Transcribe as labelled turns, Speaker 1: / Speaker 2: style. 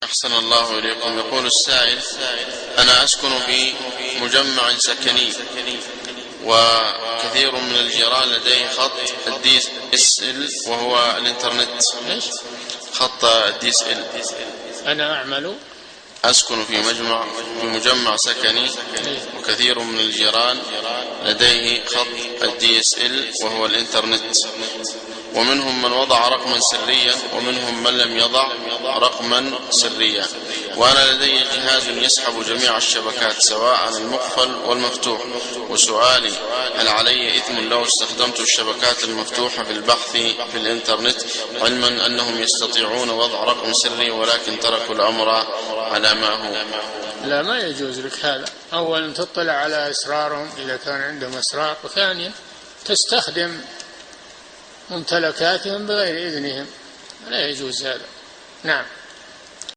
Speaker 1: أحسن الله إليكم. يقول السائل: أنا أسكن في مجمع سكني، وكثير من الجيران لديه خط DSL وهو الإنترنت. خط DSL.
Speaker 2: أنا
Speaker 1: أسكن في مجمع سكني، وكثير من الجيران لديه خط DSL وهو الإنترنت، ومنهم من وضع رقما سريا ومنهم من لم يضع رقما سريا، وأنا لدي جهاز يسحب جميع الشبكات سواء المقفل والمفتوح. وسؤالي: هل علي إثم لو استخدمت الشبكات المفتوحة في البحث في الإنترنت، علما أنهم يستطيعون وضع رقم سري ولكن تركوا الأمر على ما هو؟
Speaker 2: لا، ما يجوز لك هذا. أولا تطلع على أسرارهم إذا كان عندهم أسرار، وثانيا تستخدم ممتلكاتهم بغير إذنهم، لا يجوز هذا. نعم.